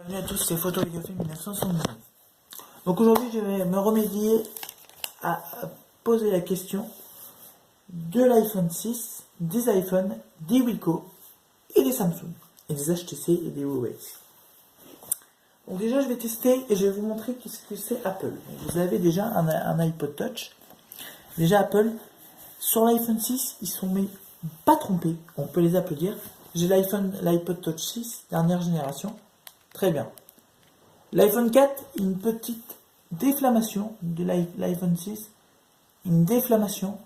Bienvenue à tous, c'est Photo Vidéofilm 1979. Donc aujourd'hui, je vais me remédier à poser la question de l'iPhone 6, des iPhones, des Wiko et des Samsung, et des HTC et des Huawei. Donc déjà, je vais tester et je vais vous montrer ce que c'est Apple. Donc, vous avez déjà un iPod Touch. Déjà Apple, sur l'iPhone 6, ils sont pas trompés, on peut les applaudir. J'ai l'iPod Touch 6, dernière génération, très bien. L'iPhone 4, une petite déflammation de l'iPhone 6. Une déflammation.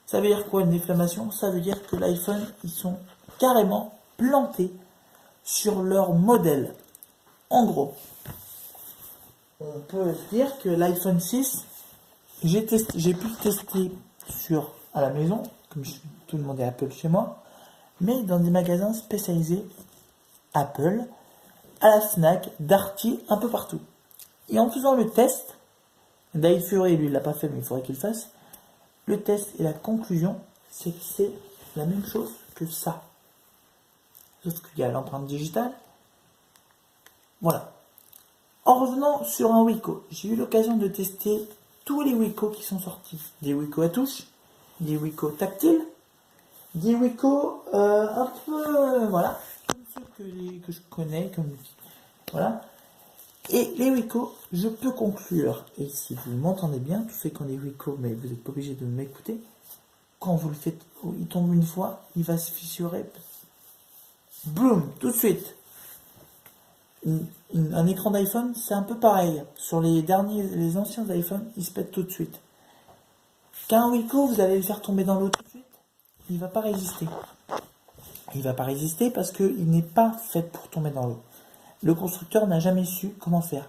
Ça veut dire quoi une déflammation? Ça veut dire que l'iPhone, ils sont carrément plantés sur leur modèle. En gros, on peut se dire que l'iPhone 6, j'ai pu le tester à la maison, comme tout le monde est Apple chez moi, mais dans des magasins spécialisés Apple, à la Fnac, Darty, un peu partout. Et en faisant le test, Dave Fury, lui, il l'a pas fait, mais il faudrait qu'il le fasse. Le test et la conclusion, c'est que c'est la même chose que ça. Sauf qu'il y a l'empreinte digitale. Voilà. En revenant sur un Wiko, j'ai eu l'occasion de tester tous les Wiko qui sont sortis. Des Wiko à touche, des Wiko tactiles, des Wiko un peu, voilà, comme ceux que je connais, voilà. Et les Wiko, je peux conclure, et si vous m'entendez bien, tout fait qu'on est Wiko, mais vous n'êtes pas obligé de m'écouter, quand vous le faites, il tombe une fois, il va se fissurer, boum, tout de suite. Un écran d'iPhone, c'est un peu pareil. Sur les anciens iPhones, ils se pètent tout de suite. Qu'un Wiko, vous allez le faire tomber dans l'eau tout de suite, il va pas résister. Il va pas résister parce qu'il n'est pas fait pour tomber dans l'eau. Le constructeur n'a jamais su comment faire.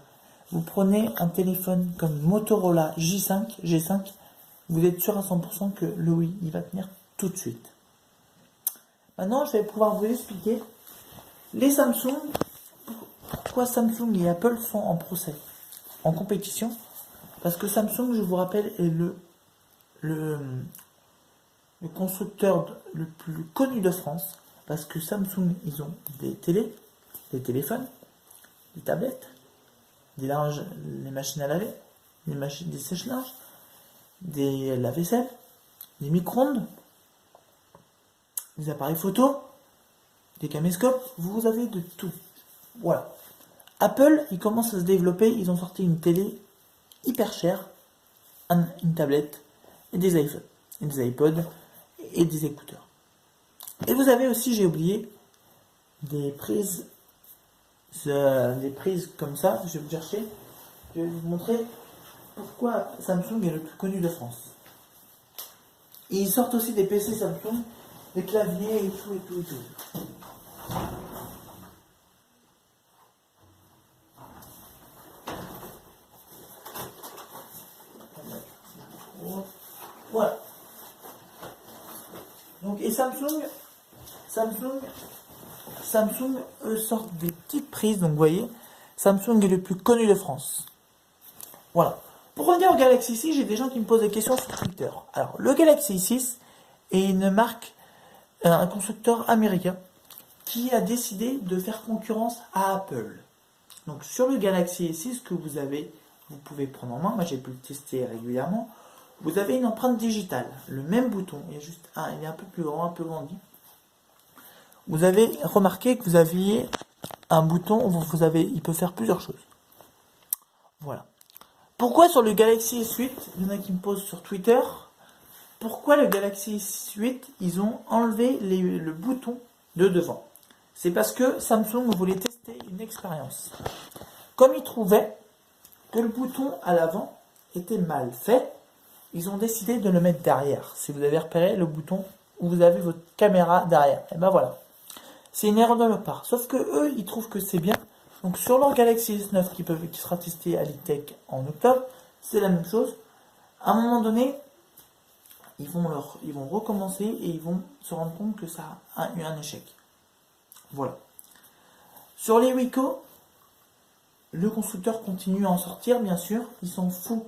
Vous prenez un téléphone comme Motorola G5, vous êtes sûr à 100% que il va tenir tout de suite. Maintenant, je vais pouvoir vous expliquer les Samsung, pourquoi Samsung et Apple sont en procès, en compétition. Parce que Samsung, je vous rappelle, est le constructeur le plus connu de France. Parce que Samsung, ils ont des téléphones, des tablettes, des machines à laver, des sèche-linges, des lave-vaisselle, des micro-ondes, des appareils photo, des caméscopes, vous avez de tout. Voilà. Apple, ils commencent à se développer, ils ont sorti une télé hyper chère, une tablette, et des iPhones, et des iPods, et des écouteurs. Et vous avez aussi, j'ai oublié, des prises comme ça, je vais vous chercher, je vais vous montrer pourquoi Samsung est le plus connu de France. Et ils sortent aussi des PC Samsung, des claviers et tout, et tout, et tout. Voilà. Donc, et Samsung, eux, sortent des petites prises, donc vous voyez, Samsung est le plus connu de France. Voilà. Pour revenir au Galaxy 6, j'ai des gens qui me posent des questions sur Twitter. Alors, le Galaxy 6 est une marque, un constructeur américain qui a décidé de faire concurrence à Apple. Donc, sur le Galaxy 6 que vous pouvez prendre en main, moi j'ai pu le tester régulièrement, vous avez une empreinte digitale, le même bouton, il est un peu plus grand, un peu grandi. Vous avez remarqué que vous aviez un bouton où il peut faire plusieurs choses. Voilà. Pourquoi sur le Galaxy S8, il y en a qui me posent sur Twitter, pourquoi le Galaxy S8, ils ont enlevé le bouton de devant? C'est parce que Samsung voulait tester une expérience. Comme ils trouvaient que le bouton à l'avant était mal fait, ils ont décidé de le mettre derrière. Si vous avez repéré le bouton où vous avez votre caméra derrière, et ben voilà. C'est une erreur de leur part. Sauf que eux, ils trouvent que c'est bien. Donc sur leur Galaxy S9 qui sera testé à l'e-tech en octobre, c'est la même chose. À un moment donné, ils vont recommencer et ils vont se rendre compte que ça a eu un échec. Voilà. Sur les Wiko, le constructeur continue à en sortir, bien sûr. Ils s'en foutent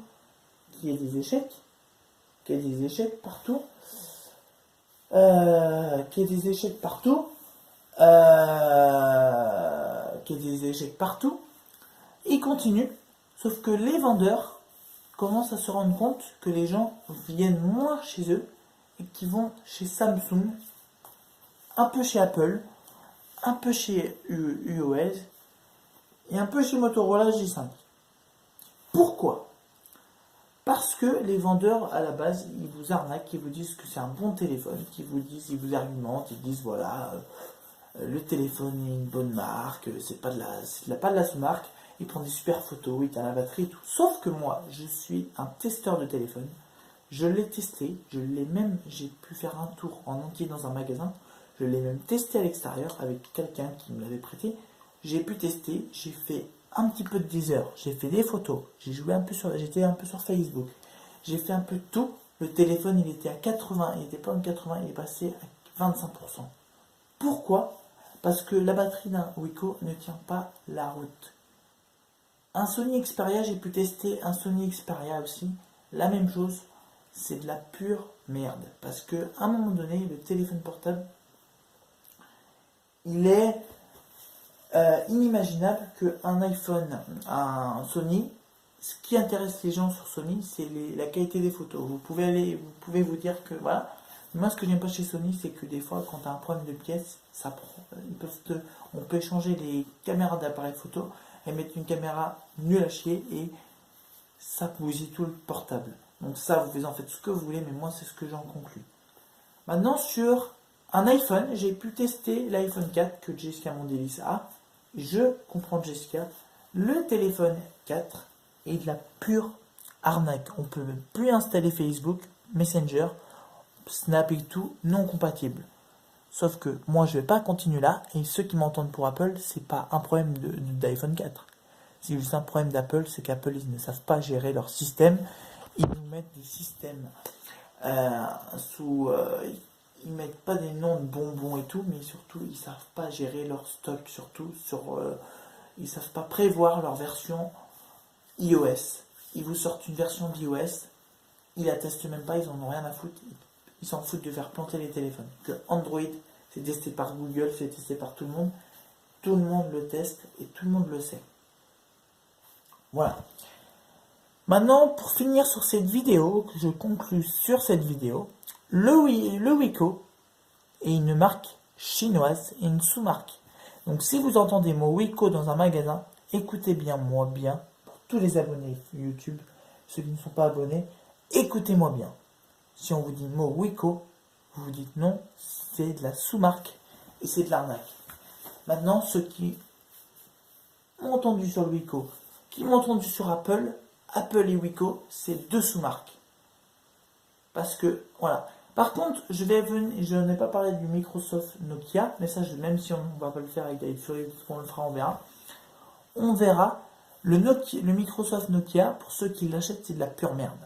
qu'il y ait des échecs. Qu'il y ait des échecs partout. qu'il y ait des échecs partout. Ils continuent, sauf que les vendeurs commencent à se rendre compte que les gens viennent moins chez eux et qu'ils vont chez Samsung, un peu chez Apple, un peu chez iOS et un peu chez Motorola J5. Pourquoi? Parce que les vendeurs, à la base, ils vous arnaquent, ils vous disent que c'est un bon téléphone, ils vous argumentent, ils disent voilà, le téléphone est une bonne marque, c'est pas de la sous-marque, il prend des super photos, il tient la batterie et tout. Sauf que moi, je suis un testeur de téléphone, je l'ai testé, j'ai pu faire un tour en entier dans un magasin, je l'ai même testé à l'extérieur avec quelqu'un qui me l'avait prêté, j'ai pu tester, j'ai fait un petit peu de Deezer, j'ai fait des photos, j'étais un peu sur Facebook, j'ai fait un peu de tout. Le téléphone il était à 80, il était pas en 80, il est passé à 25%. Pourquoi? Parce que la batterie d'un Wiko ne tient pas la route. Un Sony Xperia, j'ai pu tester un Sony Xperia aussi, la même chose, c'est de la pure merde. Parce que à un moment donné, le téléphone portable, il est inimaginable qu'un iPhone, un Sony, ce qui intéresse les gens sur Sony, c'est la qualité des photos. Vous pouvez vous dire que voilà. Moi, ce que j'aime pas chez Sony, c'est que des fois, quand tu as un problème de pièce, on peut changer les caméras d'appareil photo et mettre une caméra nulle à chier et ça bousille tout le portable. Donc ça, vous en faites ce que vous voulez, mais moi, c'est ce que j'en conclus. Maintenant, sur un iPhone, j'ai pu tester l'iPhone 4 que Jessica Mondelis a. Je comprends Jessica. Le téléphone 4 est de la pure arnaque. On ne peut même plus installer Facebook, Messenger, Snap et tout, non compatible. Sauf que moi, je ne vais pas continuer là. Et ceux qui m'entendent pour Apple, c'est pas un problème d'iPhone 4. C'est juste un problème d'Apple, c'est qu'Apple, ils ne savent pas gérer leur système. Ils nous mettent des systèmes ils mettent pas des noms de bonbons et tout, mais surtout ils savent pas gérer leur stock, ils savent pas prévoir leur version iOS. Ils vous sortent une version d'iOS, ils la testent même pas, ils en ont rien à foutre, ils s'en foutent de faire planter les téléphones. Que Android, c'est testé par Google, c'est testé par tout le monde le teste et tout le monde le sait. Voilà. Maintenant, pour finir sur cette vidéo, je conclus sur cette vidéo. Le Wiko est une marque chinoise et une sous-marque. Donc si vous entendez le mot Wiko dans un magasin, écoutez moi bien, pour tous les abonnés YouTube, ceux qui ne sont pas abonnés, écoutez-moi bien. Si on vous dit le mot Wiko, vous vous dites non, c'est de la sous-marque et c'est de l'arnaque. Maintenant, ceux qui m'ont entendu sur le Wiko, qui m'ont entendu sur Apple et Wiko, c'est deux sous-marques. Parce que, voilà. Par contre, je n'ai pas parlé du Microsoft Nokia, mais ça, même si on ne va pas le faire avec David Fury, on le fera, on verra. On verra. Le Microsoft Nokia, pour ceux qui l'achètent, c'est de la pure merde.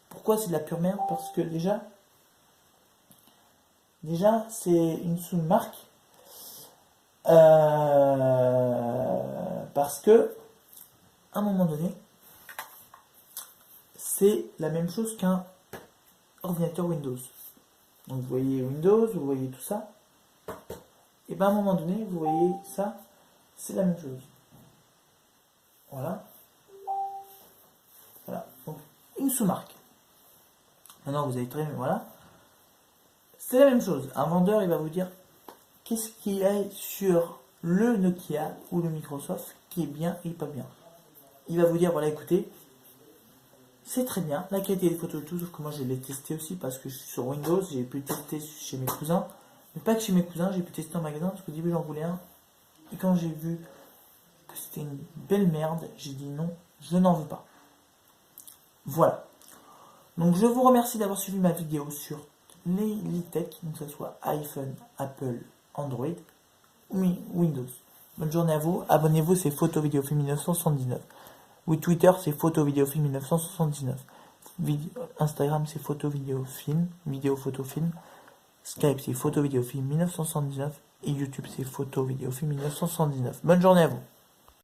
Pourquoi c'est de la pure merde? Parce que déjà c'est une sous-marque. Parce que, à un moment donné, c'est la même chose qu'un ordinateur Windows. Donc vous voyez Windows, vous voyez tout ça. Et bien à un moment donné, vous voyez ça, c'est la même chose. Voilà. Voilà. Donc une sous-marque. Maintenant vous avez très bien, voilà. C'est la même chose. Un vendeur, il va vous dire qu'est-ce qu'il y a sur le Nokia ou le Microsoft qui est bien et pas bien. Il va vous dire, voilà, écoutez, c'est très bien, la qualité des photos et tout, sauf que moi je l'ai testé aussi parce que je suis sur Windows, j'ai pu tester chez mes cousins, mais pas que chez mes cousins, j'ai pu tester en magasin parce qu'au début j'en voulais un, et quand j'ai vu que c'était une belle merde, j'ai dit non, je n'en veux pas. Voilà. Donc je vous remercie d'avoir suivi ma vidéo sur les tech, donc que ce soit iPhone, Apple, Android ou Windows. Bonne journée à vous, abonnez-vous, c'est Photo Vidéo Film 1979. Oui, Twitter, c'est Photo Vidéo Film 1979. Instagram, c'est Photo Vidéo Film, Vidéo Photo Film. Skype, c'est Photo Vidéo Film 1979. Et YouTube, c'est Photo Vidéo Film 1979. Bonne journée à vous.